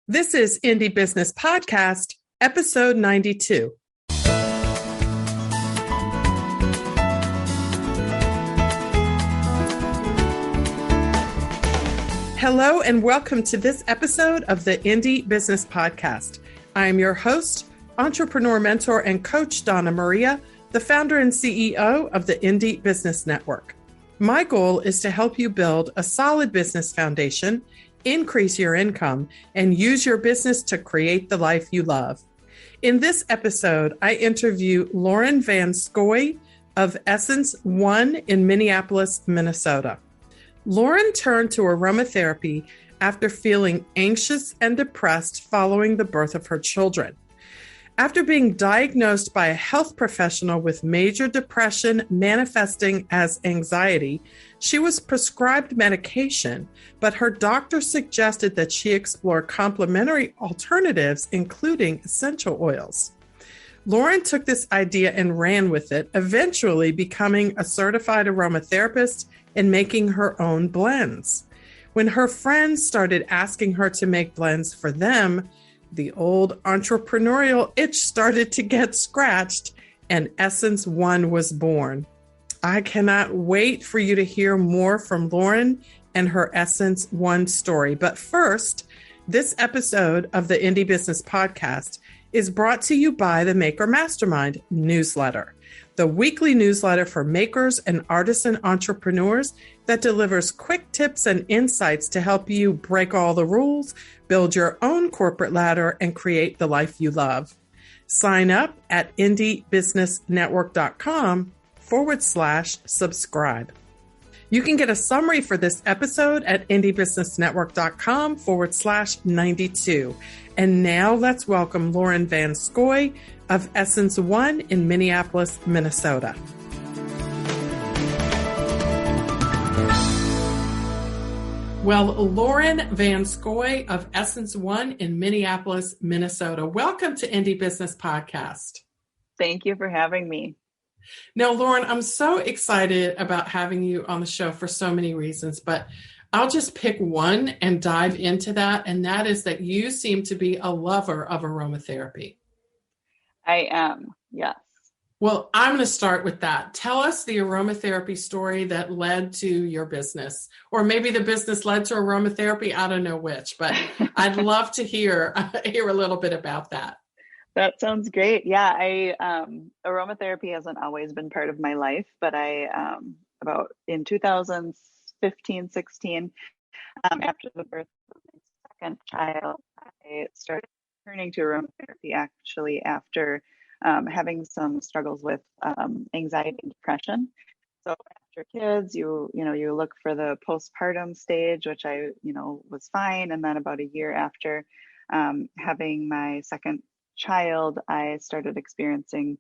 This is Indie Business Podcast, episode 92. Hello and welcome to this episode of the Indie Business Podcast. I am your host, entrepreneur, mentor, and coach Donna Maria, the founder and CEO of the Indie Business Network. My goal is to help you build a solid business foundation, increase your income, and use your business to create the life you love. In this episode, I interview Lauren Vanscoy of Essence One in Minneapolis, Minnesota. Lauren turned to aromatherapy after feeling anxious and depressed following the birth of her children. After being diagnosed by a health professional with major depression manifesting as anxiety, she was prescribed medication, but her doctor suggested that she explore complementary alternatives, including essential oils. Lauren took this idea and ran with it, eventually becoming a certified aromatherapist and making her own blends. When her friends started asking her to make blends for them, the old entrepreneurial itch started to get scratched, and Essence One was born. I cannot wait for you to hear more from Lauren and her Essence One story. But first, this episode of the Indie Business Podcast is brought to you by the Maker Mastermind newsletter, the weekly newsletter for makers and artisan entrepreneurs that delivers quick tips and insights to help you break all the rules, build your own corporate ladder, and create the life you love. Sign up at indiebusinessnetwork.com/subscribe. You can get a summary for this episode at indiebusinessnetwork.com/92. And now let's welcome Lauren Vanscoy of Essence One in Minneapolis, Minnesota. Well, Lauren Vanscoy of Essence One in Minneapolis, Minnesota. Welcome to Indie Business Podcast. Thank you for having me. Now, Lauren, I'm so excited about having you on the show for so many reasons, but I'll just pick one and dive into that, and that is that you seem to be a lover of aromatherapy. I am, yes. Well, I'm going to start with that. Tell us the aromatherapy story that led to your business, or maybe the business led to aromatherapy. I don't know which, but I'd love to hear a little bit about that. That sounds great. Yeah, aromatherapy hasn't always been part of my life, but about in 2015, 16, after the birth of my second child, I started turning to aromatherapy actually after having some struggles with anxiety and depression. So after kids, you look for the postpartum stage, which I was fine, and then about a year after having my second child, I started experiencing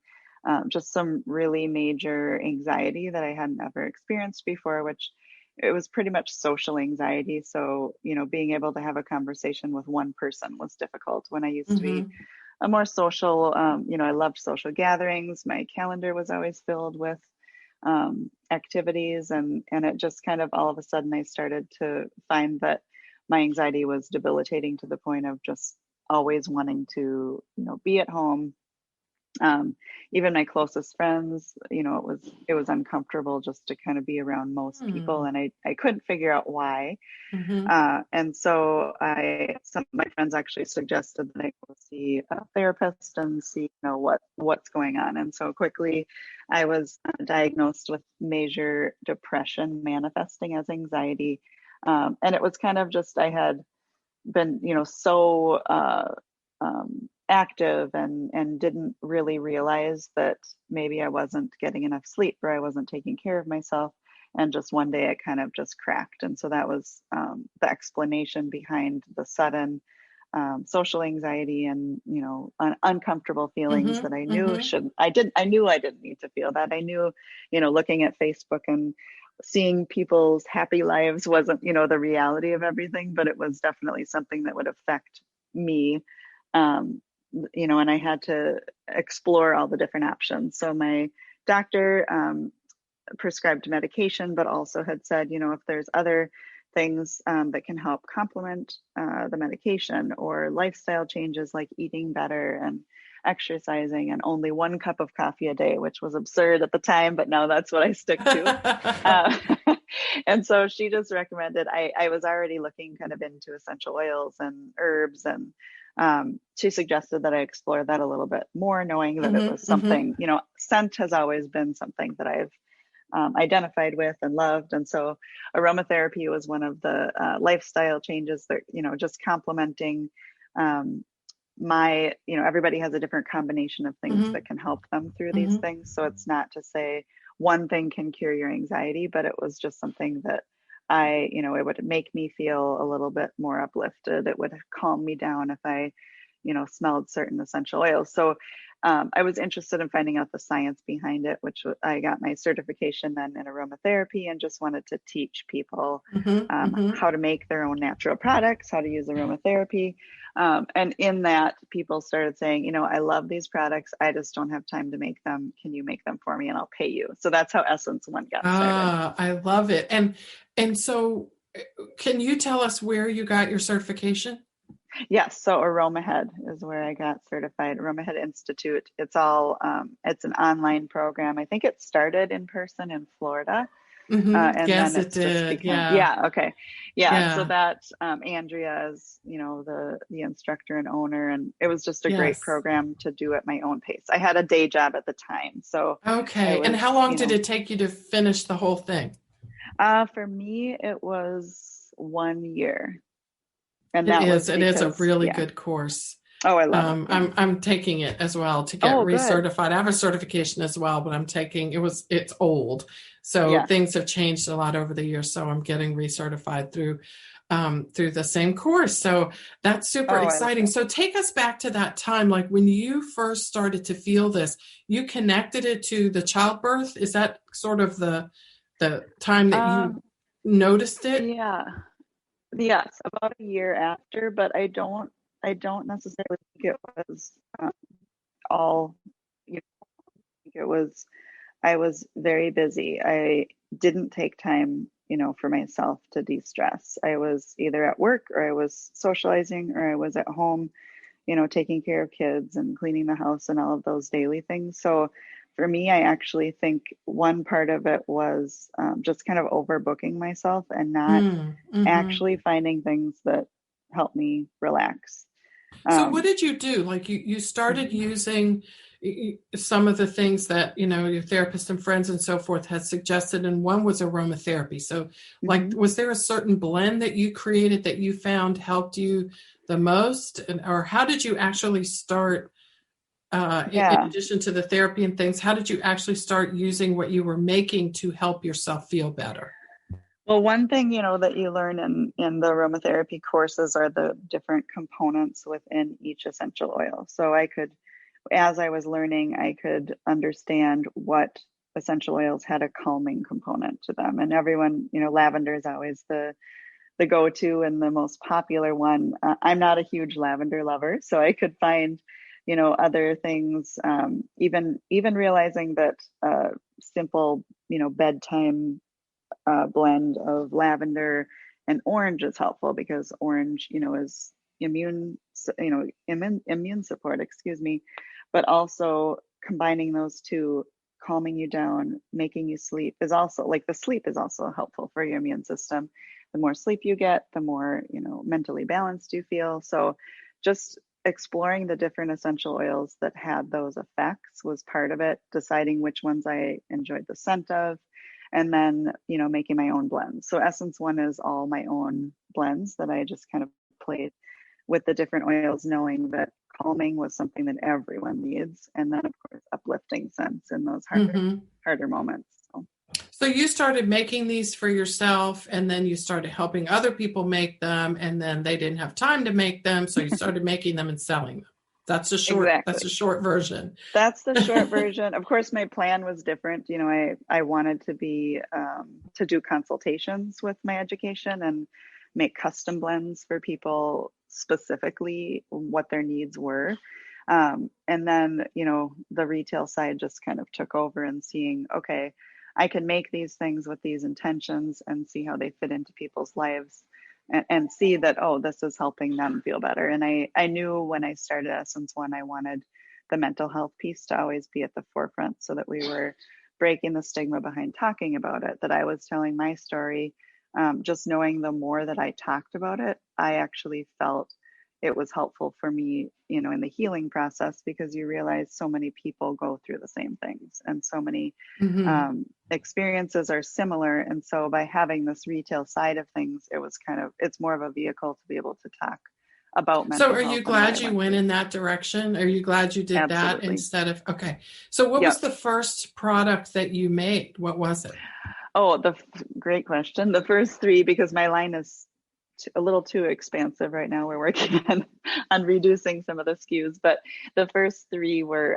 just some really major anxiety that I hadn't ever experienced before, which it was pretty much social anxiety. So, being able to have a conversation with one person was difficult when I used to be a more social, I loved social gatherings. My calendar was always filled with activities, and it just kind of all of a sudden I started to find that my anxiety was debilitating to the point of just always wanting to, be at home. Even my closest friends, it was uncomfortable just to kind of be around most people, and I couldn't figure out why. And so some of my friends actually suggested that I go see a therapist and see, what's going on. And so quickly I was diagnosed with major depression manifesting as anxiety. And it was kind of just, I had been, so active and didn't really realize that maybe I wasn't getting enough sleep or I wasn't taking care of myself. And just one day it kind of just cracked. And so that was the explanation behind the sudden social anxiety and, uncomfortable feelings that I knew I knew I didn't need to feel that. I knew, looking at Facebook and seeing people's happy lives wasn't, the reality of everything, but it was definitely something that would affect me. And I had to explore all the different options. So my doctor prescribed medication, but also had said, if there's other things that can help complement the medication, or lifestyle changes like eating better and exercising and only 1 cup of coffee a day, which was absurd at the time, but now that's what I stick to. And so she just recommended, I was already looking kind of into essential oils and herbs, and she suggested that I explore that a little bit more, knowing that it was something, scent has always been something that I've identified with and loved. And so aromatherapy was one of the lifestyle changes that, just complementing everybody has a different combination of things that can help them through these things. So it's not to say one thing can cure your anxiety, but it was just something that it would make me feel a little bit more uplifted. It would calm me down if I, smelled certain essential oils. So I was interested in finding out the science behind it, which I got my certification then in aromatherapy, and just wanted to teach people how to make their own natural products, how to use aromatherapy. And in that, people started saying, I love these products. I just don't have time to make them. Can you make them for me and I'll pay you? So that's how Essence One got started. I love it. And so can you tell us where you got your certification? Yes. So AromaHead is where I got certified. AromaHead Institute. It's all, it's an online program. I think it started in person in Florida. And yes, then it did. Okay. Yeah. So that Andrea is, the instructor and owner, and it was just a great program to do at my own pace. I had a day job at the time. So okay. And how long did it take you to finish the whole thing? For me, it was 1 year. And it is a really good course. Oh, I love it. Yeah. I'm taking it as well to get recertified. I have a certification as well, but I'm taking it's old. So things have changed a lot over the years. So I'm getting recertified through the same course. So that's super exciting. So take us back to that time, like when you first started to feel this, you connected it to the childbirth. Is that sort of the time that you noticed it? Yeah. Yes, about a year after, but I don't necessarily think it was all, it was, I was very busy. I didn't take time, for myself to de-stress. I was either at work, or I was socializing, or I was at home, taking care of kids and cleaning the house and all of those daily things. So for me, I actually think one part of it was just kind of overbooking myself and not actually finding things that help me relax. So what did you do? Like you started using some of the things that, your therapist and friends and so forth had suggested, and one was aromatherapy. So like, was there a certain blend that you created that you found helped you the most? Or how did you actually start, in addition to the therapy and things, how did you actually start using what you were making to help yourself feel better? Well, one thing, that you learn in the aromatherapy courses are the different components within each essential oil. So as I was learning, I could understand what essential oils had a calming component to them. And everyone, lavender is always the go-to and the most popular one. I'm not a huge lavender lover, so I could find, other things, even realizing that simple, bedtime blend of lavender and orange is helpful, because orange, is immune support, but also combining those two, calming you down, making you sleep, is also, like, the sleep is also helpful for your immune system. The more sleep you get, the more, mentally balanced you feel. So just exploring the different essential oils that had those effects was part of it, deciding which ones I enjoyed the scent of, and then, making my own blends. So Essence One is all my own blends that I just kind of played with the different oils, knowing that calming was something that everyone needs. And then, of course, uplifting scents in those harder moments. So you started making these for yourself, and then you started helping other people make them, and then they didn't have time to make them, so you started making them and selling them. That's a short version. That's the short version. Of course, my plan was different. I wanted to be to do consultations with my education and make custom blends for people, specifically what their needs were. And then, the retail side just kind of took over, and seeing, okay, I can make these things with these intentions and see how they fit into people's lives, and see that, oh, this is helping them feel better. And I knew when I started Essence One, I wanted the mental health piece to always be at the forefront, so that we were breaking the stigma behind talking about it, that I was telling my story. Just knowing the more that I talked about it, I actually felt it was helpful for me, in the healing process, because you realize so many people go through the same things, and so many experiences are similar. And so by having this retail side of things, it's more of a vehicle to be able to talk about mental health. So are you glad you went in that direction? Are you glad you did that instead of, okay. So what was the first product that you made? What was it? Oh, great question. The first three, because my line is a little too expansive right now. We're working on reducing some of the SKUs, but the first three were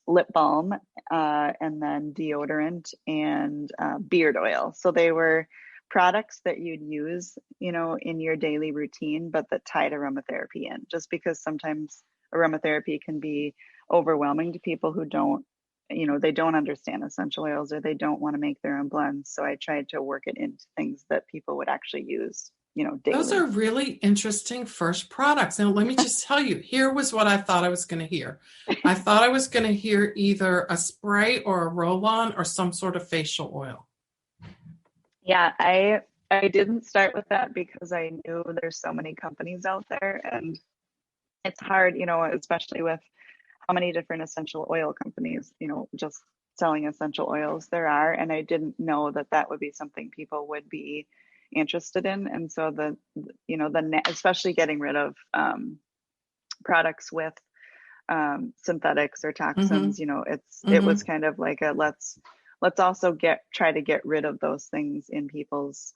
lip balm, and then deodorant, and beard oil. So they were products that you'd use, in your daily routine, but that tied aromatherapy in, just because sometimes aromatherapy can be overwhelming to people who don't, they don't understand essential oils, or they don't want to make their own blends. So I tried to work it into things that people would actually use, daily. Those are really interesting first products. And let me just tell you, here was what I thought I was going to hear. I thought I was going to hear either a spray or a roll-on or some sort of facial oil. Yeah, I didn't start with that because I knew there's so many companies out there, and it's hard, especially with how many different essential oil companies, just selling essential oils there are. And I didn't know that would be something people would be interested in. And so especially getting rid of products with synthetics or toxins, it was kind of like let's also try to get rid of those things in people's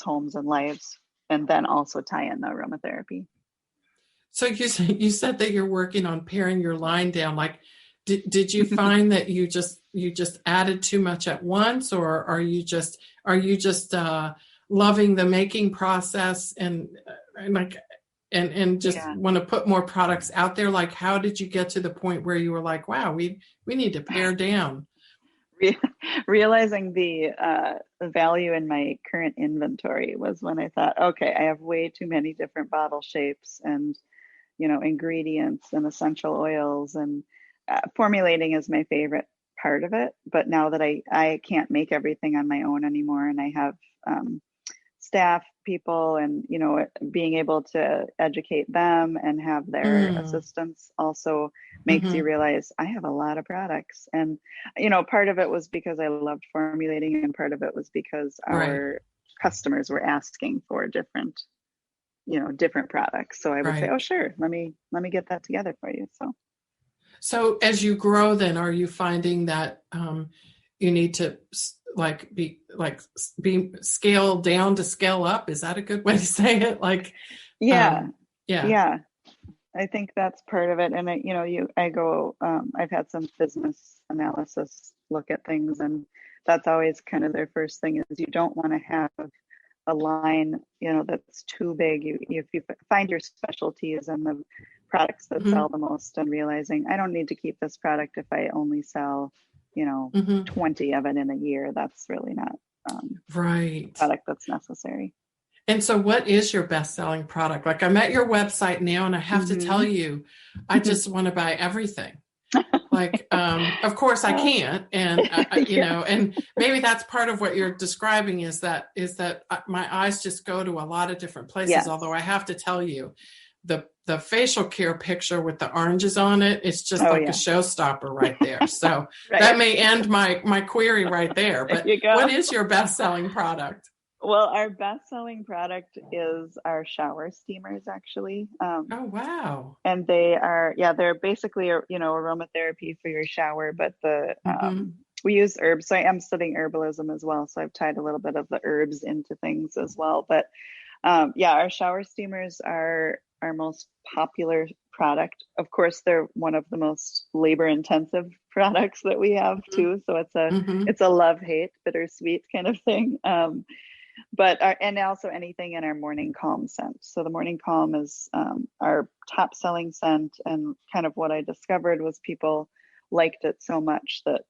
homes and lives, and then also tie in the aromatherapy. So you said that you're working on paring your line down. Like, did you find that you just added too much at once, or are you just loving the making process and just want to put more products out there? Like, how did you get to the point where you were like, wow, we need to pare down? Realizing the value in my current inventory was when I thought, okay, I have way too many different bottle shapes and ingredients and essential oils, and formulating is my favorite part of it. But now that I can't make everything on my own anymore, and I have staff people, and being able to educate them and have their assistance also makes you realize I have a lot of products. And part of it was because I loved formulating, and part of it was because our customers were asking for different products. So I would say, oh sure, let me get that together for you. So as you grow, then are you finding that you need to be scaled down to scale up? Is that a good way to say it? Yeah. I think that's part of it. And I've had some business analysis look at things, and that's always kind of their first thing is you don't want to have a line, that's too big. If you find your specialties and the products that sell the most, and realizing I don't need to keep this product if I only sell 20 of it in a year. That's really not a product that's necessary. And so what is your best-selling product? Like, I'm at your website now, and I have to tell you, I just want to buy everything. Of course I can't. And, and maybe that's part of what you're describing is that my eyes just go to a lot of different places. Yes. Although I have to tell you, the facial care picture with the oranges on it, it's just a showstopper right there. So that may end my query right there. But what is your best-selling product? Well, our best-selling product is our shower steamers, actually. Oh, wow. And they're basically, aromatherapy for your shower, but we use herbs. So I am studying herbalism as well. So I've tied a little bit of the herbs into things as well. But our shower steamers are our most popular product. Of course, they're one of the most labor-intensive products that we have too. So it's a love-hate, bittersweet kind of thing. And also anything in our Morning Calm scent. So the Morning Calm is our top selling scent, and kind of what I discovered was people liked it so much that,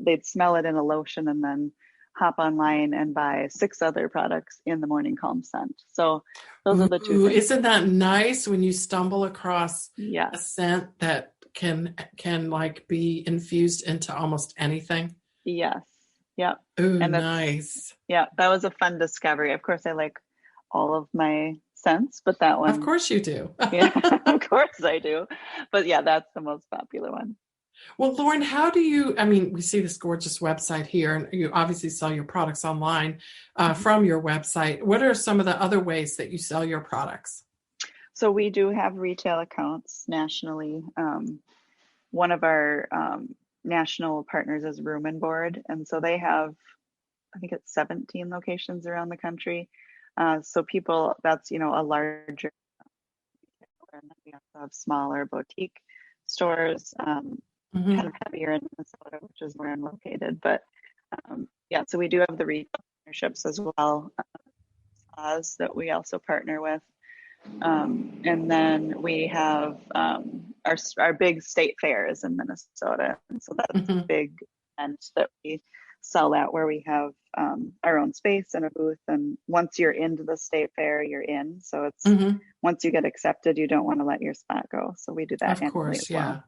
they'd smell it in a lotion and then hop online and buy 6 other products in the morning calm scent. So those are the two Ooh, things. isn't that nice when you stumble across a Yes. scent that can like be infused into almost anything? Yes. Yep. Ooh, And nice. that was a fun discovery. Of course, I like all of my scents, but that Of one, course you do. yeah, of course I do. But yeah, that's the most popular one. Well, Lauren, we see this gorgeous website here, and you obviously sell your products online from your website. What are some of the other ways that you sell your products? So we do have retail accounts nationally. One of our national partners is Room and Board, and so they have, I think it's 17 locations around the country. So people, that's, a larger, and then we also have smaller boutique stores, kind of heavier in Minnesota, which is where I'm located. But so we do have the retail partnerships as well, that we also partner with. And then we have our big state fairs in Minnesota. And so that's a big event that we sell at, where we have our own space and a booth. And once you're into the state fair, you're in. So it's once you get accepted, you don't want to let your spot go. So we do that. Of course, as well.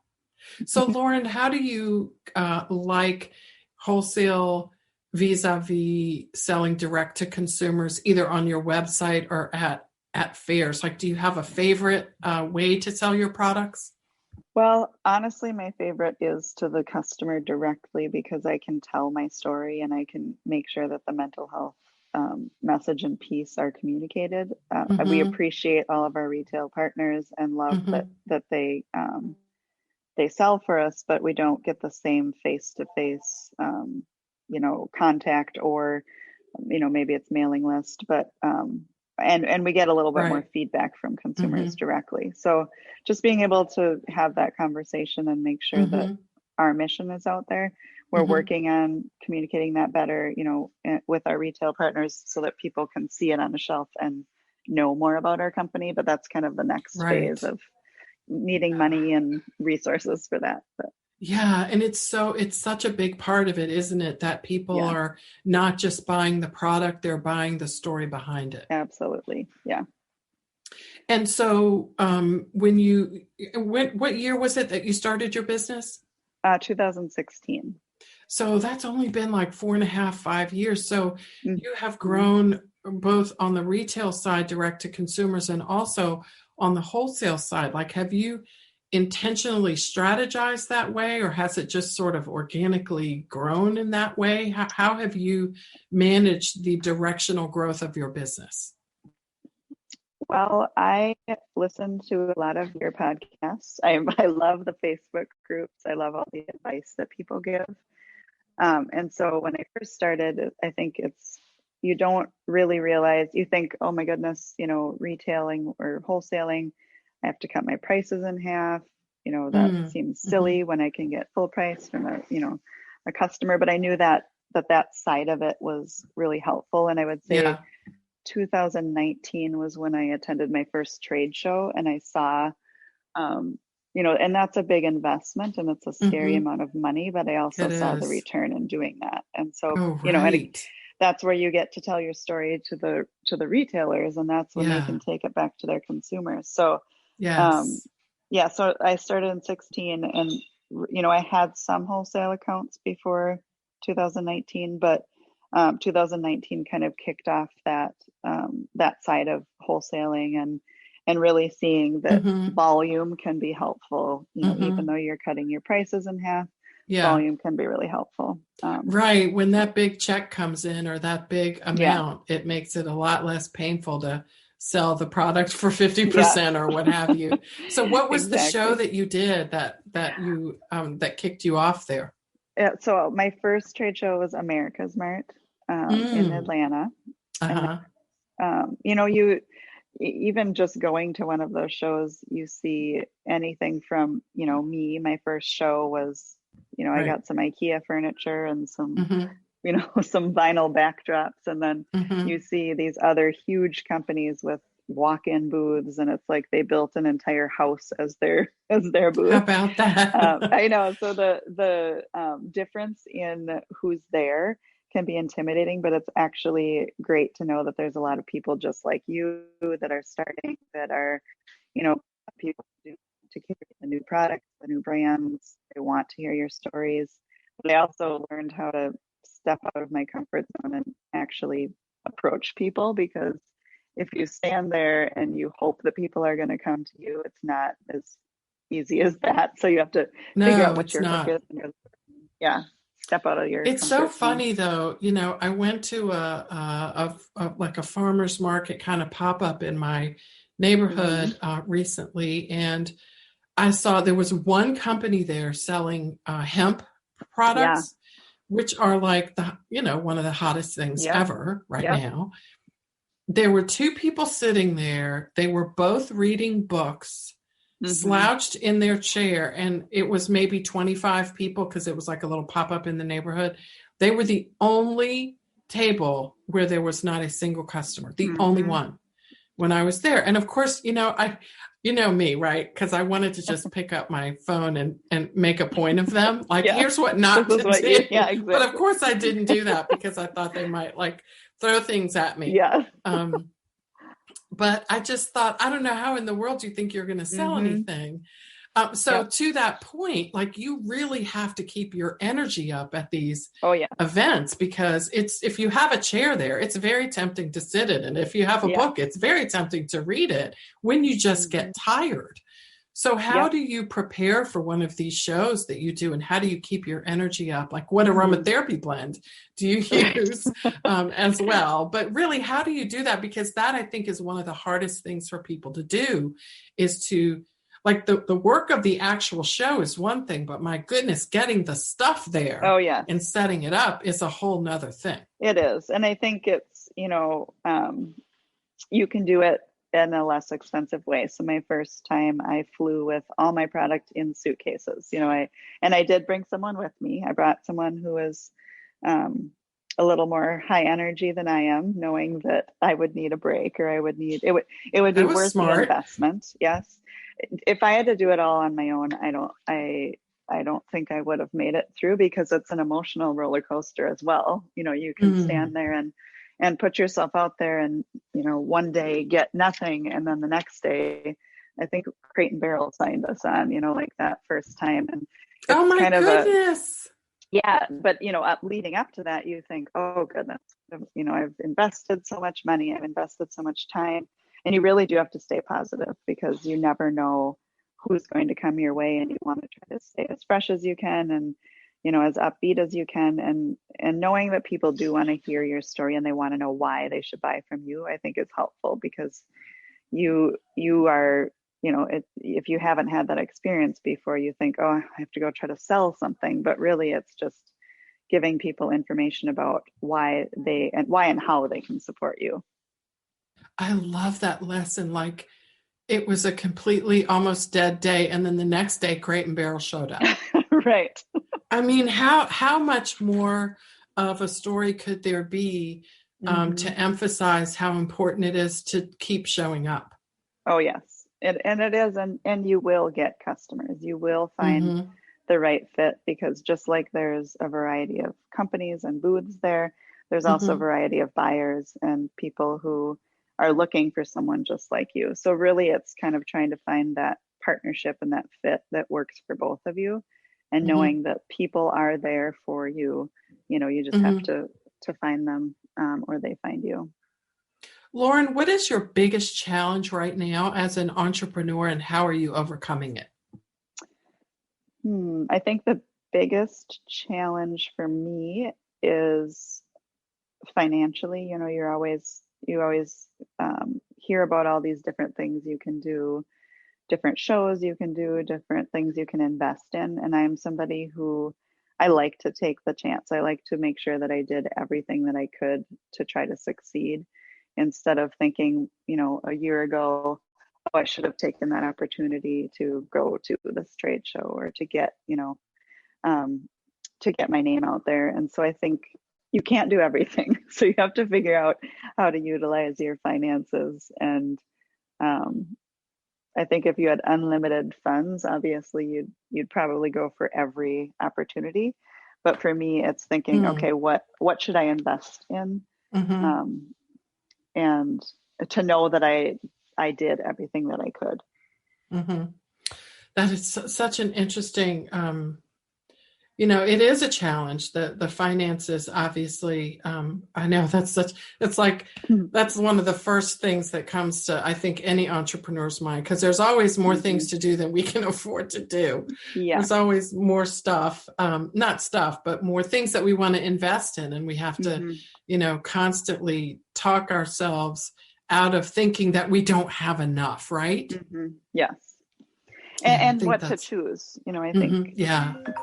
So Lauren, how do you like wholesale vis-a-vis selling direct to consumers, either on your website or at fairs? Like, do you have a favorite way to sell your products? Well, honestly, my favorite is to the customer directly, because I can tell my story and I can make sure that the mental health message and piece are communicated. We appreciate all of our retail partners and love that they sell for us, but we don't get the same face-to-face, contact, or, maybe it's mailing list, but and we get a little bit more feedback from consumers directly. So just being able to have that conversation and make sure that our mission is out there. We're working on communicating that better, with our retail partners, so that people can see it on the shelf and know more about our company. But that's kind of the next phase of needing money and resources for that. But yeah, and it's such a big part of it, isn't it? That people are not just buying the product, they're buying the story behind it. Absolutely. Yeah. And so what year was it that you started your business? 2016. So that's only been like 4.5, 5 years. So you have grown both on the retail side, direct to consumers, and also on the wholesale side. Like, have you intentionally strategized that way, or has it just sort of organically grown in that way? How have you managed the directional growth of your business? Well, I listen to a lot of your podcasts. I love the Facebook groups. I love all the advice that people give. And so when I first started, I think you don't really realize, you think, oh my goodness, retailing or wholesaling, I have to cut my prices in half. That seems silly when I can get full price from a customer. But I knew that side of it was really helpful. And I would say 2019 was when I attended my first trade show, and I saw, and that's a big investment and it's a scary amount of money, but I also saw the return in doing that. And so, and that's where you get to tell your story to the retailers, and that's when they can take it back to their consumers. So, so I started in 16, and, I had some wholesale accounts before 2019, but 2019 kind of kicked off that side of wholesaling, and really seeing that volume can be helpful, even though you're cutting your prices in half, volume can be really helpful. Right. When that big check comes in, or that big amount, it makes it a lot less painful to sell the product for 50% or what have you. So what was the show that you did that kicked you off there? Yeah, so my first trade show was America's Mart in Atlanta. And, you even just going to one of those shows, you see anything from, me, my first show was, I got some IKEA furniture and some, some vinyl backdrops. And then you see these other huge companies with walk-in booths, and it's like they built an entire house as their How booth. about that? I know. So the difference in who's there can be intimidating, but it's actually great to know that there's a lot of people just like you that are starting, that are, people to carry the new products, the new brands. They want to hear your stories. But I also learned how to step out of my comfort zone and actually approach people, because if you stand there and you hope that people are going to come to you, it's not as easy as that. So you have to figure out No, what it's your hook not. is. Yeah, step out of your It's comfort so zone. funny though. I went to like a farmer's market kind of pop up in my Mm-hmm. neighborhood recently, and I saw there was one company there selling hemp Yeah. products, which are like one of the hottest things Yep. ever right Yep. now. There were two people sitting there. They were both reading books, Mm-hmm. slouched in their chair, and it was maybe 25 people because it was like a little pop-up in the neighborhood. They were the only table where there was not a single customer, the only Mm-hmm. one when I was there. And of course, you know me, right? Because I wanted to just pick up my phone and make a point of them. Like, Yeah. here's what This not is to what you, yeah, do. But of exactly. course, I didn't do that because I thought they might like throw things at me. Yeah. Um, but I just thought, I don't know how in the world you think you're going to sell Mm-hmm. anything. So Yep. to that point, like you really have to keep your energy up at these Oh yeah. events, because if you have a chair there, it's very tempting to sit in it. And if you have a Yeah. book, it's very tempting to read it when you just Mm-hmm. get tired. So how Yep. do you prepare for one of these shows that you do, and how do you keep your energy up? Like, what Mm-hmm. aromatherapy blend do you Right. use as well? But really, how do you do that? Because that, I think, is one of the hardest things for people to do, is to, like, the work of the actual show is one thing, but my goodness, getting the stuff there Oh yes. and setting it up is a whole nother thing. It is. And I think it's, you can do it in a less expensive way. So my first time I flew with all my product in suitcases, I did bring someone with me. I brought someone who was a little more high energy than I am, knowing that I would need a break, or it would be That was worth the smart. investment. Yes. If I had to do it all on my own, I don't think I would have made it through, because it's an emotional roller coaster as well. You can stand Mm. there and put yourself out there, and one day get nothing, and then the next day, I think Crate and Barrel signed us on, like that first time. And Oh it's my kind of goodness. yeah, but leading up to that, you think, oh goodness, I've invested so much money, I've invested so much time. And you really do have to stay positive, because you never know who's going to come your way, and you want to try to stay as fresh as you can, and as upbeat as you can, and knowing that people do want to hear your story, and they want to know why they should buy from you, I think is helpful, because you are, if you haven't had that experience before, you think, oh, I have to go try to sell something, but really it's just giving people information about why and how they can support you. I love that lesson. Like, it was a completely almost dead day, and then the next day, Crate and Barrel showed up. Right. I mean, how much more of a story could there be Mm-hmm. to emphasize how important it is to keep showing up? Oh yes, and it is, and you will get customers. You will find Mm-hmm. the right fit, because just like there's a variety of companies and booths there, there's also a Mm-hmm. variety of buyers and people who are looking for someone just like you. So really, it's kind of trying to find that partnership and that fit that works for both of you, and Mm-hmm. knowing that people are there for you. You just have Mm-hmm. to find them, or they find you. Lauren, what is your biggest challenge right now as an entrepreneur, and how are you overcoming it? I think the biggest challenge for me is financially. You always hear about all these different things you can do, different shows you can do, different things you can invest in. And I'm somebody who, I like to take the chance. I like to make sure that I did everything that I could to try to succeed, instead of thinking, a year ago, oh, I should have taken that opportunity to go to this trade show, or um, to get my name out there. And so I think you can't do everything. So you have to figure out how to utilize your finances, and I think if you had unlimited funds, obviously you'd probably go for every opportunity. But for me, it's thinking, okay, what should I invest in? And to know that I did everything that I could. That is such an interesting, it is a challenge. The finances, obviously, I know it's like, that's one of the first things that comes to, I think, any entrepreneur's mind, because there's always more things to do than we can afford to do. Yeah. There's always more stuff, not stuff, but more things that we want to invest in. And we have to, constantly talk ourselves out of thinking that we don't have enough, right? Yes. And what to choose, I think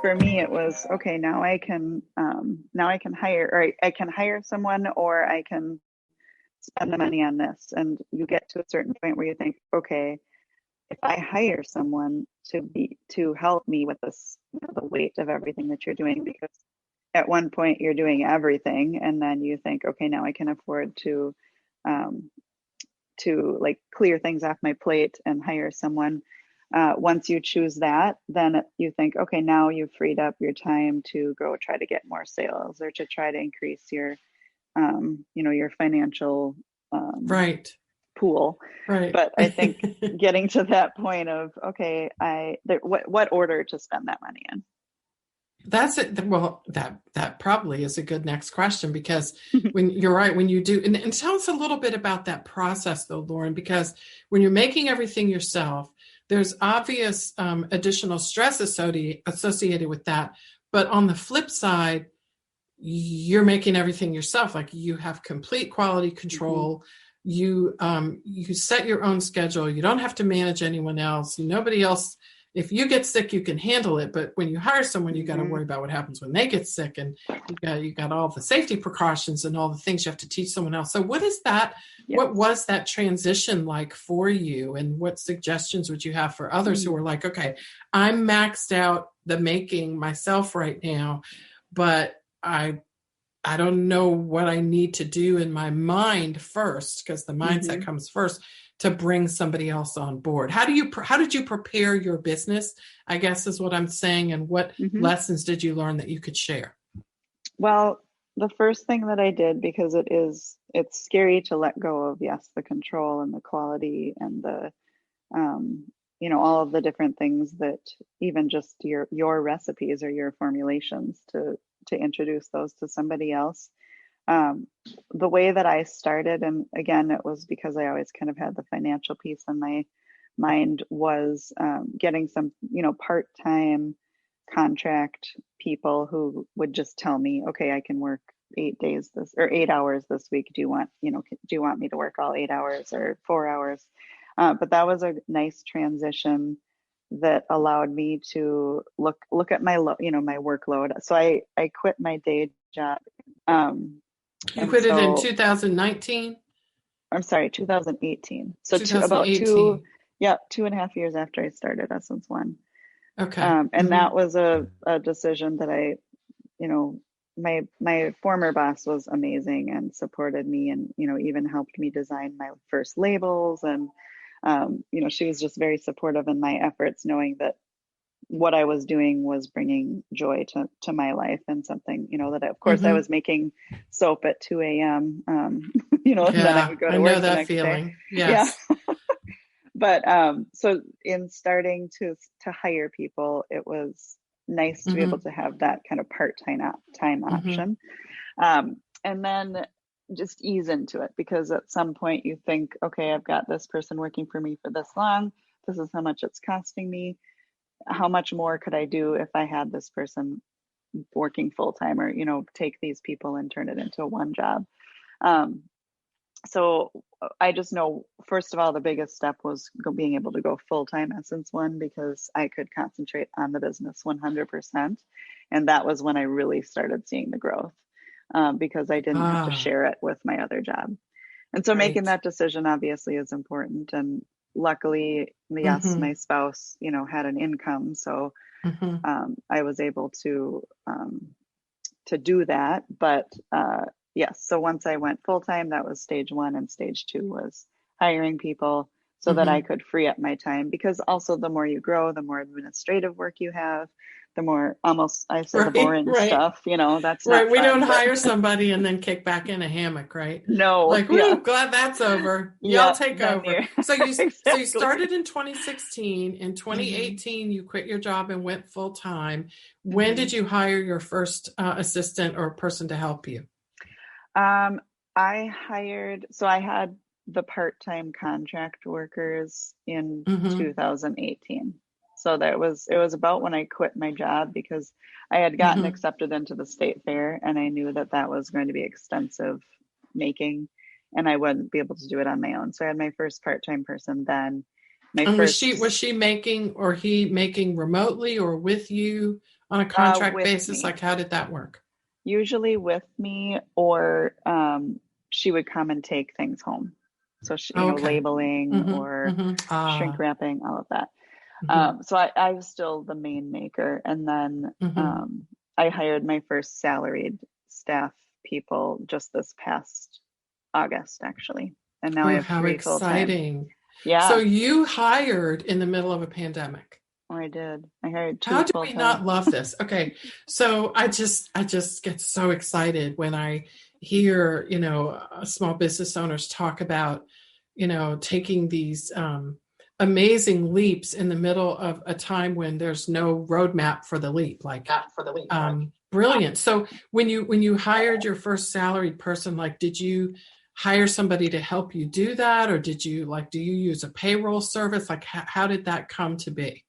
for me, it was, okay, now I can hire, or I can hire someone, or I can spend the money on this. And you get to a certain point where you think, okay, if I hire someone to help me with this, the weight of everything that you're doing, because at one point you're doing everything, and then you think, okay, now I can afford to like clear things off my plate and hire someone. Once you choose that, then you think, okay, now you've freed up your time to go try to get more sales, or to try to increase your, your financial pool. Right. But I think getting to that point of, okay, what order to spend that money in? That's it. Well, that probably is a good next question, because when you're right, when you do, and tell us a little bit about that process though, Lauren, because when you're making everything yourself, there's obvious additional stress associated with that. But on the flip side, you're making everything yourself. Like, you have complete quality control. You set your own schedule. You don't have to manage anyone else. Nobody else. If you get sick, you can handle it. But when you hire someone, you got to worry about what happens when they get sick, and you got all the safety precautions and all the things you have to teach someone else. So what is that? Yes. What was that transition like for you? And what suggestions would you have for others who are like, okay, I'm maxed out the making myself right now, but I don't know what I need to do in my mind first, because the mindset comes first, to bring somebody else on board. How did you prepare your business, I guess is what I'm saying, and what lessons did you learn that you could share? Well, the first thing that I did, because it's scary to let go of, yes, the control and the quality and the, all of the different things that, even just your recipes or your formulations, to introduce those to somebody else. The way that I started, and again, it was because I always kind of had the financial piece in my mind, was getting some, part-time contract people who would just tell me, okay, I can work 8 hours this week. Do you want me to work all 8 hours or 4 hours? But that was a nice transition that allowed me to look at my my workload. So I quit my day job. You quit it in 2019? I'm sorry, 2018. So 2018. 2.5 years after I started Essence One. Okay. And that was a decision that I, my former boss was amazing and supported me, and, even helped me design my first labels. And, she was just very supportive in my efforts, knowing that what I was doing was bringing joy to my life, and something, that of course I was making soap at 2 a.m. And then I would go to work the next feeling. day. Yes. Yeah. But so in starting to hire people, it was nice to be able to have that kind of part-time option. And then just ease into it, because at some point you think, okay, I've got this person working for me for this long. This is how much it's costing me. How much more could I do if I had this person working full-time, or, take these people and turn it into one job. So I just know, first of all, the biggest step was being able to go full-time Essence One, because I could concentrate on the business 100%. And that was when I really started seeing the growth, because I didn't have to share it with my other job. And so making that decision obviously is important. And luckily, yes, my spouse, had an income. So I was able to do that. But yes, so once I went full time, that was stage one, and stage two was hiring people. so that I could free up my time, because also the more you grow, the more administrative work you have, the more, almost, I say, the boring stuff, that's not right. We fun, don't hire somebody and then kick back in a hammock, right? No. Like, Yeah. woo, glad that's over. Yeah. Y'all take over. So you Exactly. started in 2016. In 2018, you quit your job and went full time. When did you hire your first assistant or person to help you? I had the part-time contract workers in 2018. So it was about when I quit my job, because I had gotten accepted into the state fair, and I knew that was going to be extensive making, and I wouldn't be able to do it on my own. So I had my first part-time person then. Was she making, or he making remotely or with you on a contract basis? Like, how did that work? Usually with me, or she would come and take things home. So she, labeling or shrink wrapping, all of that. So I was still the main maker. And then I hired my first salaried staff people just this past August, actually. And now I have 3 full-time. Exciting. Yeah. So you hired in the middle of a pandemic. Oh, I did. I hired 2 How do full-time. we not love this? Okay. So I just get so excited when I hear, small business owners talk about, taking these amazing leaps in the middle of a time when there's no roadmap for the leap. Brilliant. So when you hired your first salaried person, like, did you hire somebody to help you do that? Or do you use a payroll service? Like, how did that come to be?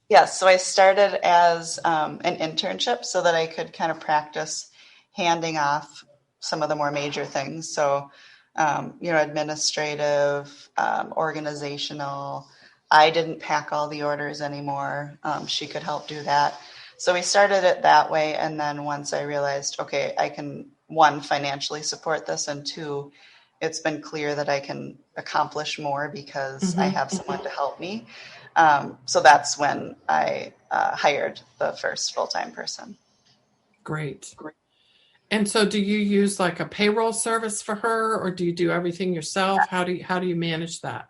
Yes. So I started as an internship so that I could kind of practice handing off some of the more major things. So, administrative, organizational. I didn't pack all the orders anymore. She could help do that. So we started it that way. And then once I realized, okay, I can, 1, financially support this, and 2, it's been clear that I can accomplish more because I have someone to help me. So that's when I hired the first full-time person. Great. And so do you use like a payroll service for her, or do you do everything yourself? How do you manage that?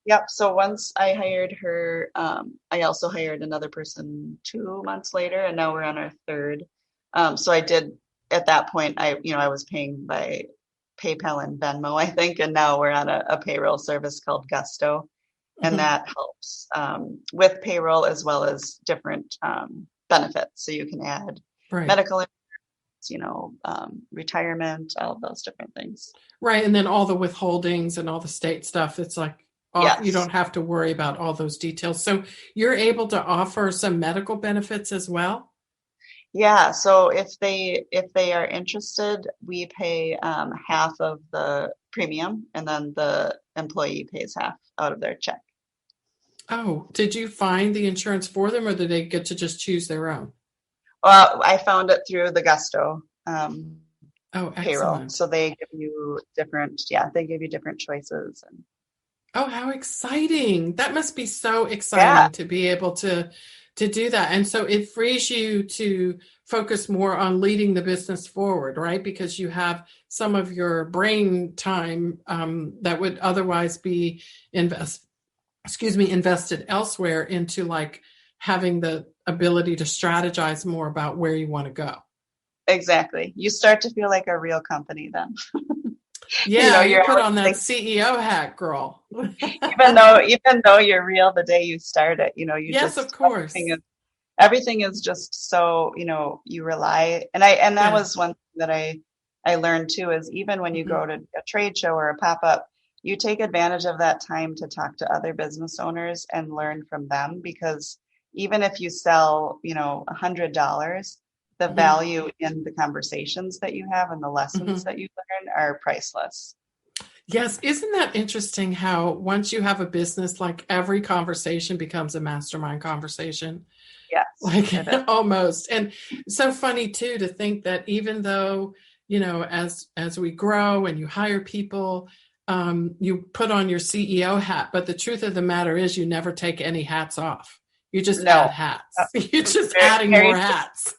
Yep. So once I hired her, I also hired another person 2 months later, and now we're on our 3rd. So I did, at that point, I was paying by PayPal and Venmo, I think, and now we're on a payroll service called Gusto. And that helps with payroll as well as different benefits. So you can add medical insurance, retirement, all of those different things. Right. And then all the withholdings and all the state stuff. It's like, you don't have to worry about all those details. So you're able to offer some medical benefits as well? Yeah. So if they are interested, we pay half of the premium, and then the employee pays half out of their check. Oh, did you find the insurance for them, or did they get to just choose their own? Well, I found it through the Gusto payroll. So they give you different choices. And oh, how exciting. That must be so exciting to be able to do that. And so it frees you to focus more on leading the business forward, right? Because you have some of your brain time that would otherwise be invested elsewhere into like having the ability to strategize more about where you want to go. Exactly. You start to feel like a real company then. Yeah, you put on that CEO hat, girl. even though you're real the day you start it, yes, of course. Everything is just so, you rely. And that was one thing that I learned too, is even when you go to a trade show or a pop-up, you take advantage of that time to talk to other business owners and learn from them, because even if you sell, $100, the value in the conversations that you have and the lessons that you learn are priceless. Yes. Isn't that interesting how once you have a business, like every conversation becomes a mastermind conversation? Yes. Like almost. And so funny too, to think that even though, as we grow and you hire people, you put on your CEO hat, but the truth of the matter is you never take any hats off. You just add hats. You're just adding more hats.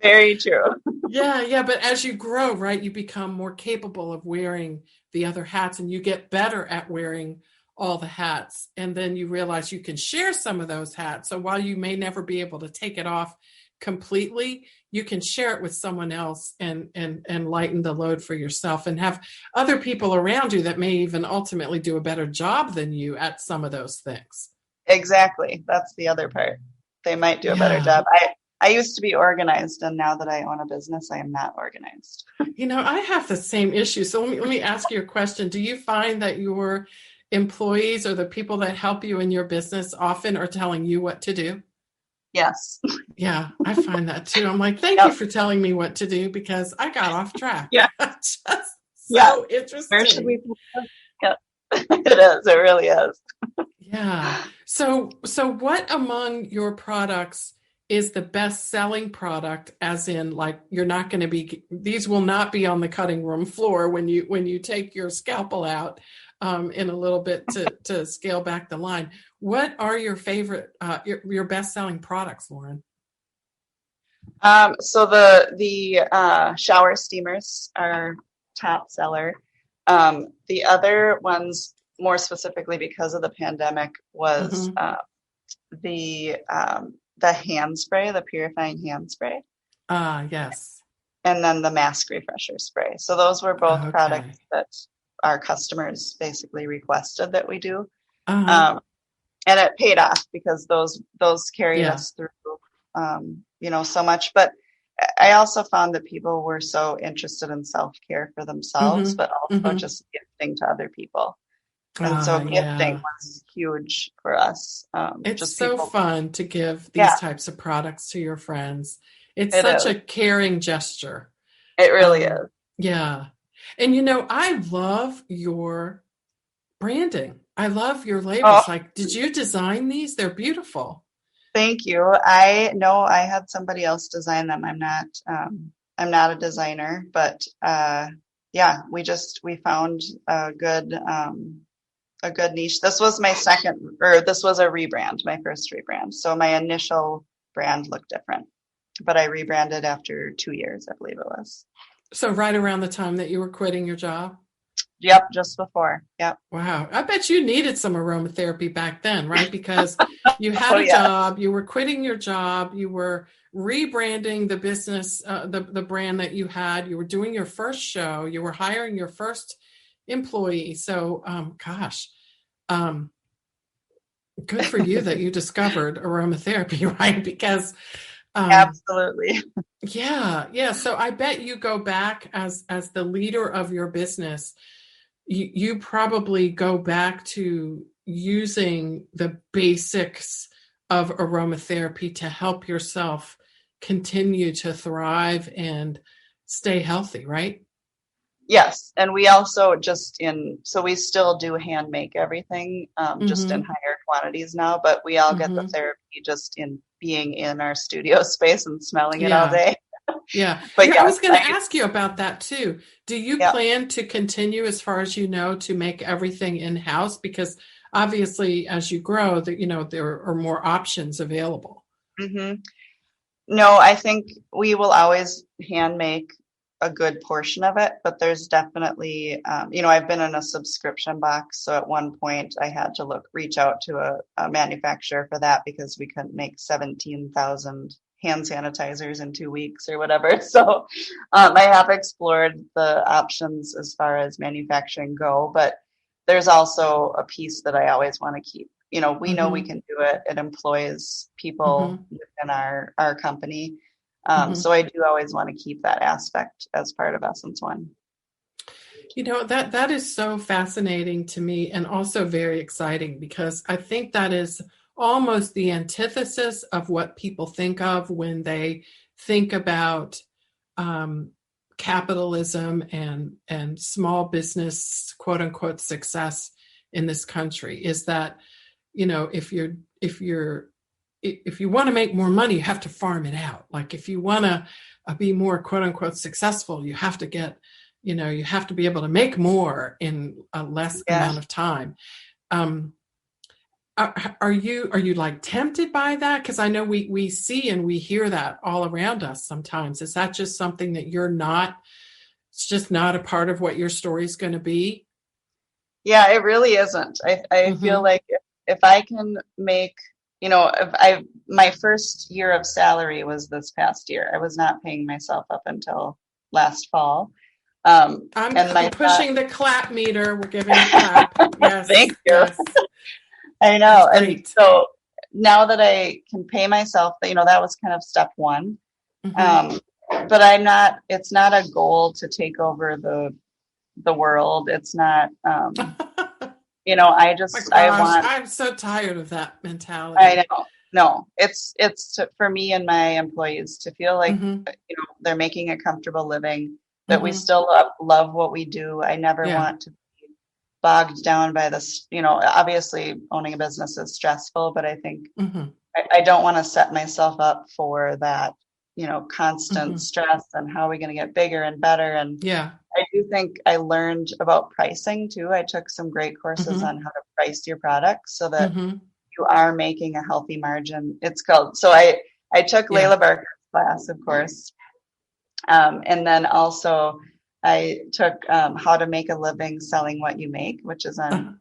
Very true. Yeah. But as you grow, right, you become more capable of wearing the other hats, and you get better at wearing all the hats, and then you realize you can share some of those hats. So while you may never be able to take it off completely, you can share it with someone else and lighten the load for yourself, and have other people around you that may even ultimately do a better job than you at some of those things. Exactly. That's the other part. They might do a better job. I used to be organized, and now that I own a business, I am not organized. I have the same issue. So let me ask you a question. Do you find that your employees or the people that help you in your business often are telling you what to do? Yes. Yeah, I find that too. I'm like, thank you for telling me what to do, because I got off track. Yeah. Just so interesting. Where should we put that? Yeah. It is. It really is. Yeah. So what among your products is the best selling product, as in, like, you're not going to be, these will not be on the cutting room floor when you take your scalpel out in a little bit to scale back the line. What are your favorite, your best selling products, Lauren? So the shower steamers are top seller. The other ones, more specifically because of the pandemic, was the hand spray, the purifying hand spray. Yes. And then the mask refresher spray. So those were both products that our customers basically requested that we do. And it paid off, because those carried us through, so much. But I also found that people were so interested in self-care for themselves, but also just gifting to other people. And so gifting was huge for us. It's just so fun to give these types of products to your friends. It's such a caring gesture. It really is. Yeah. And, I love your branding. I love your labels. Like, did you design these? They're beautiful. Thank you. I know I had somebody else design them. I'm not a designer, but we found a good niche. This was this was a rebrand, my first rebrand. So my initial brand looked different, but I rebranded after 2 years, I believe it was. So right around the time that you were quitting your job? Yep, just before. Yep. Wow. I bet you needed some aromatherapy back then, right? Because you had a job, you were quitting your job, you were rebranding the business, the brand that you had, you were doing your first show, you were hiring your first employee. So, good for you that you discovered aromatherapy, right? Because absolutely. Yeah. So I bet you go back as the leader of your business, you probably go back to using the basics of aromatherapy to help yourself continue to thrive and stay healthy, right? Yes. And we also so we still do hand make everything, just in higher quantities now, but we all get the therapy just in being in our studio space and smelling it all day. Yeah. But I was going to ask you about that too. Do you plan to continue, as far as you know, to make everything in-house? Because obviously as you grow, there are more options available. No, I think we will always hand make a good portion of it, but there's definitely, I've been in a subscription box. So at one point I had to reach out to a manufacturer for that, because we couldn't make 17,000 hand sanitizers in 2 weeks or whatever. So I have explored the options as far as manufacturing go, but there's also a piece that I always want to keep. We know we can do it. It employs people within our company. So I do always want to keep that aspect as part of Essence One. That is so fascinating to me, and also very exciting, because I think that is almost the antithesis of what people think of when they think about capitalism and small business, quote unquote, success in this country. Is that, if you want to make more money, you have to farm it out. Like, if you want to be more, quote unquote, successful, you have to get, you have to be able to make more in a less amount of time. Are you like tempted by that? Because I know we see and we hear that all around us sometimes. Is that just something that it's just not a part of what your story is going to be? Yeah, it really isn't. I feel like if I can make, my first year of salary was this past year. I was not paying myself up until last fall. I'm pushing the clap meter. We're giving a clap. Yes. Thank you. Yes. I know. That's And great. so now that I can pay myself, that was kind of step one. But it's not a goal to take over the world. It's not, I'm so tired of that mentality. I know. No, it's for me and my employees to feel like, they're making a comfortable living, that we still love what we do. I never want to be bogged down by this, obviously owning a business is stressful, but I think I don't want to set myself up for that, constant stress and how are we going to get bigger and better. And I do think I learned about pricing too. I took some great courses on how to price your products so that you are making a healthy margin. So I took Layla Barker's class, of course. And then also I took How to Make a Living Selling What You Make, which is on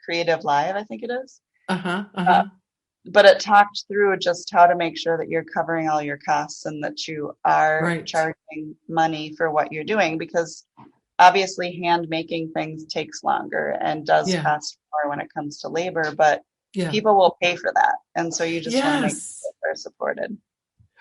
Creative Live, I think it is. But it talked through just how to make sure that you're covering all your costs and that you are charging money for what you're doing, because obviously hand making things takes longer and does cost more when it comes to labor, but people will pay for that. And so you just want to make sure they're supported.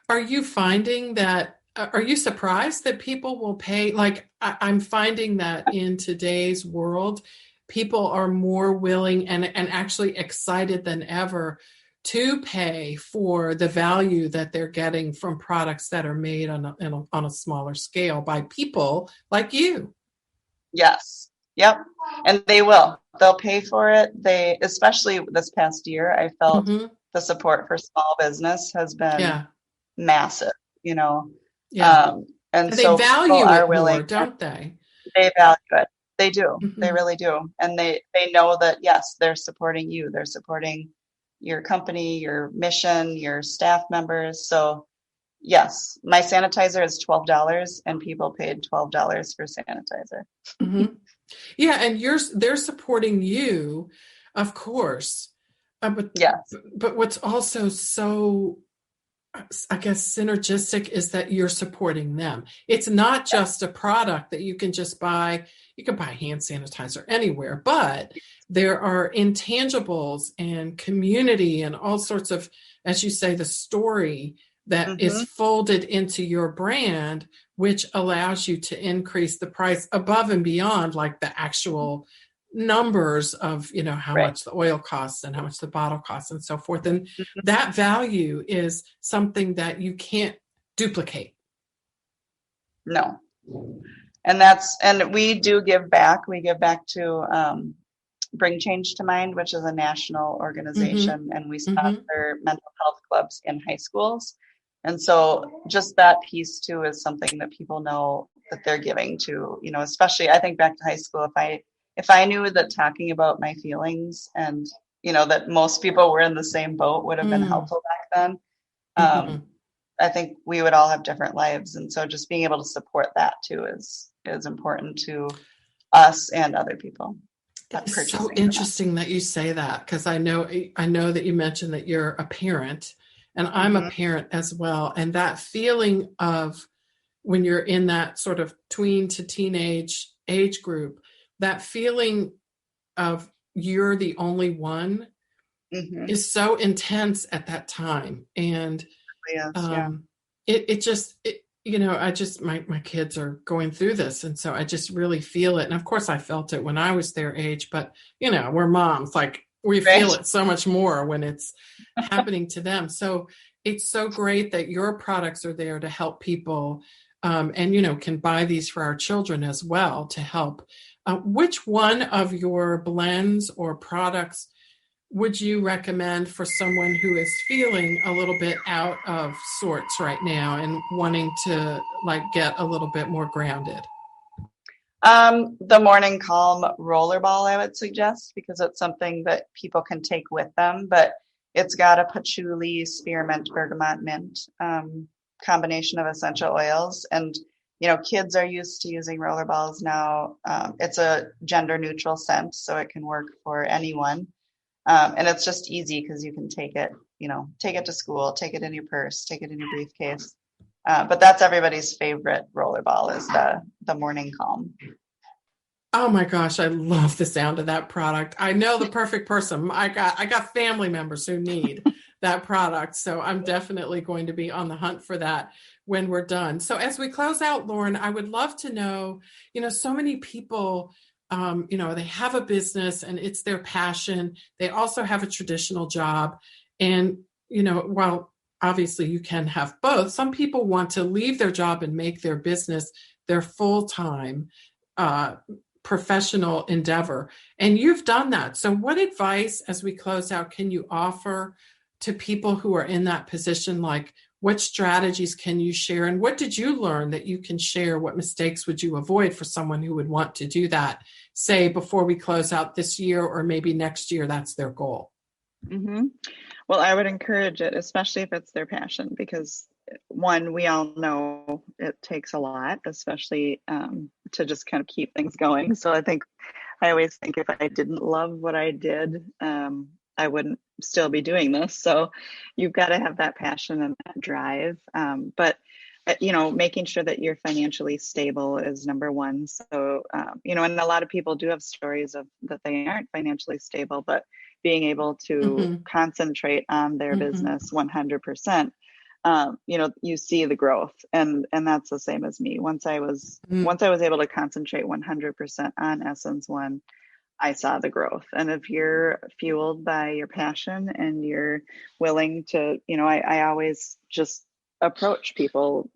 Are you finding that, are you surprised that people will pay? Like I'm finding that in today's world, people are more willing and actually excited than ever to pay for the value that they're getting from products that are made on a smaller scale by people like you. Yes. Yep. And they'll pay for it. Especially this past year, I felt the support for small business has been massive, and they so value people are it willing, more, don't they? They value it. They do. They really do. And they know that, yes, they're supporting you. They're supporting your company, your mission, your staff members. So yes, my sanitizer is $12 and people paid $12 for sanitizer. Yeah. And they're supporting you, of course. But what's also so, I guess, synergistic is that you're supporting them. It's not just a product that you can just buy. You can buy hand sanitizer anywhere, but there are intangibles and community and all sorts of, as you say, the story that is folded into your brand, which allows you to increase the price above and beyond like the actual numbers of, how much the oil costs and how much the bottle costs and so forth. And that value is something that you can't duplicate. No. And we do give back. We give back to Bring Change to Mind, which is a national organization, and we sponsor mental health clubs in high schools. And so just that piece too is something that people know that they're giving to, especially I think back to high school, if I knew that talking about my feelings and, that most people were in the same boat would have been helpful back then. I think we would all have different lives. And so just being able to support that too is important to us and other people. It's so interesting that you say that, because I know that you mentioned that you're a parent, and I'm a parent as well. And that feeling of when you're in that sort of tween to teenage age group, that feeling of you're the only one is so intense at that time. And my kids are going through this. And so I just really feel it. And of course I felt it when I was their age, but we're moms, like we feel it so much more when it's happening to them. So it's so great that your products are there to help people, and, can buy these for our children as well to help. Which one of your blends or products would you recommend for someone who is feeling a little bit out of sorts right now and wanting to get a little bit more grounded? The Morning Calm Rollerball, I would suggest, because it's something that people can take with them, but it's got a patchouli, spearmint, bergamot, mint combination of essential oils. And, kids are used to using rollerballs now. It's a gender neutral scent, so it can work for anyone. And it's just easy because you can take it to school, take it in your purse, take it in your briefcase. But that's everybody's favorite rollerball is the Morning Calm. Oh my gosh, I love the sound of that product. I know the perfect person. I got family members who need that product. So I'm definitely going to be on the hunt for that when we're done. So as we close out, Lauren, I would love to know, so many people, they have a business and it's their passion. They also have a traditional job. And, while obviously you can have both, some people want to leave their job and make their business their full-time professional endeavor. And you've done that. So what advice, as we close out, can you offer to people who are in that position? Like, what strategies can you share? And what did you learn that you can share? What mistakes would you avoid for someone who would want to do that, say, before we close out this year, or maybe next year, that's their goal? Mm-hmm. Well, I would encourage it, especially if it's their passion, because one, we all know it takes a lot, especially to just kind of keep things going. So I always think if I didn't love what I did, I wouldn't still be doing this. So you've got to have that passion and that drive. But making sure that you're financially stable is number one. So, and a lot of people do have stories of that they aren't financially stable, but being able to concentrate on their business 100%, you see the growth, and that's the same as me. Once I was able to concentrate 100% on Essence One, I saw the growth. And if you're fueled by your passion and you're willing to, I always just approach people,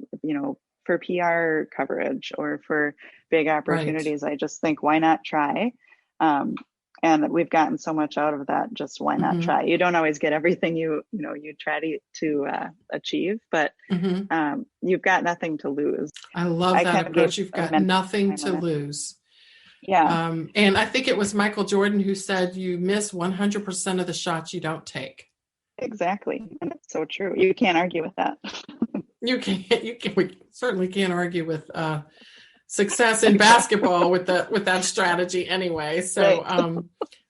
for PR coverage or for big opportunities. Right. I just think, why not try? And we've gotten so much out of that. Just why not try? You don't always get everything you try to achieve, but you've got nothing to lose. I love that approach. You've got nothing to lose. Yeah. And I think it was Michael Jordan who said, you miss 100% of the shots you don't take. Exactly. And it's so true. You can't argue with that. We certainly can't argue with success in basketball with that strategy anyway. So right.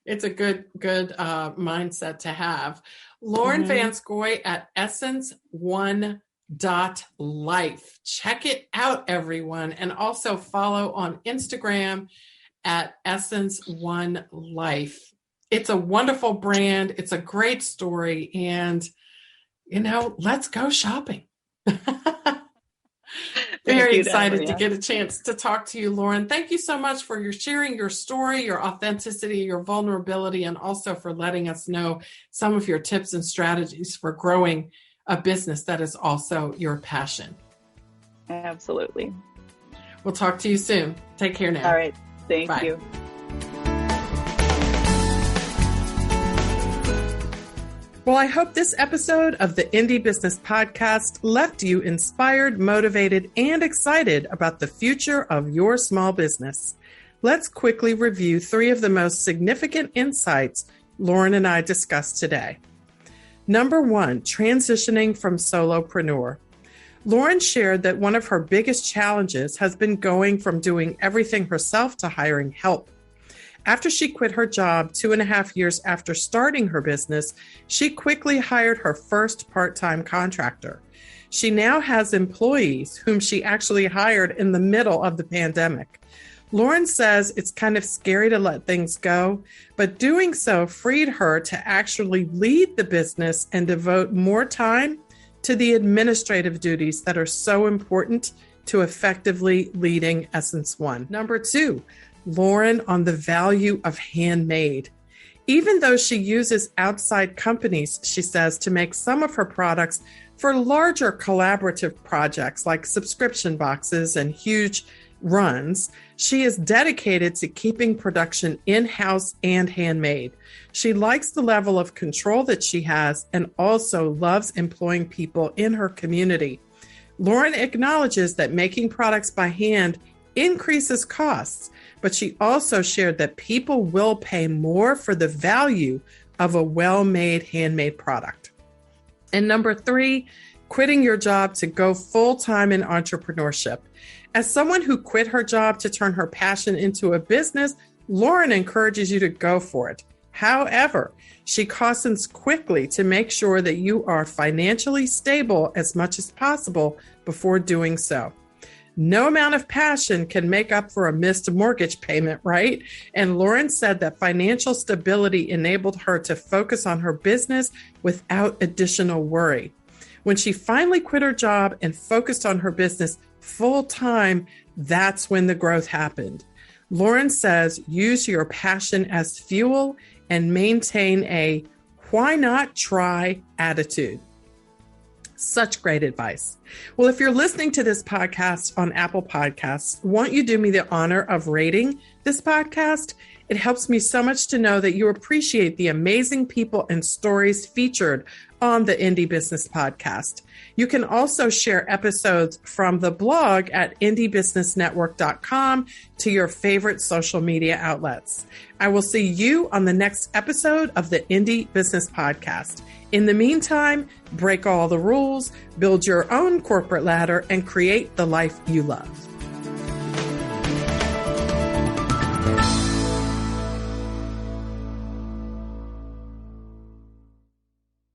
It's a good mindset to have. Lauren Vanscoy at essence1.life. Check it out, everyone. And also follow on Instagram at essence1life. It's a wonderful brand. It's a great story. And, let's go shopping. Very excited to get a chance to talk to you, Lauren. Thank you so much for sharing your story, your authenticity, your vulnerability, and also for letting us know some of your tips and strategies for growing a business that is also your passion. Absolutely. We'll talk to you soon. Take care now. All right. Thank you. Well, I hope this episode of the Indie Business Podcast left you inspired, motivated, and excited about the future of your small business. Let's quickly review 3 of the most significant insights Lauren and I discussed today. Number 1, transitioning from solopreneur. Lauren shared that one of her biggest challenges has been going from doing everything herself to hiring help. After she quit her job 2.5 years after starting her business, she quickly hired her first part-time contractor. She now has employees whom she actually hired in the middle of the pandemic. Lauren says it's kind of scary to let things go, but doing so freed her to actually lead the business and devote more time to the administrative duties that are so important to effectively leading Essence One. Number 2, Lauren on the value of handmade. Even though she uses outside companies, she says, to make some of her products for larger collaborative projects like subscription boxes and huge runs, she is dedicated to keeping production in-house and handmade. She likes the level of control that she has and also loves employing people in her community. Lauren acknowledges that making products by hand increases costs, but she also shared that people will pay more for the value of a well-made handmade product. And number 3, quitting your job to go full-time in entrepreneurship. As someone who quit her job to turn her passion into a business, Lauren encourages you to go for it. However, she cautions quickly to make sure that you are financially stable as much as possible before doing so. No amount of passion can make up for a missed mortgage payment, right? And Lauren said that financial stability enabled her to focus on her business without additional worry. When she finally quit her job and focused on her business full time, that's when the growth happened. Lauren says, use your passion as fuel and maintain a why not try attitude. Such great advice. Well, if you're listening to this podcast on Apple Podcasts, won't you do me the honor of rating this podcast? It helps me so much to know that you appreciate the amazing people and stories featured on the Indie Business Podcast. You can also share episodes from the blog at indiebusinessnetwork.com to your favorite social media outlets. I will see you on the next episode of the Indie Business Podcast. In the meantime, break all the rules, build your own corporate ladder, and create the life you love.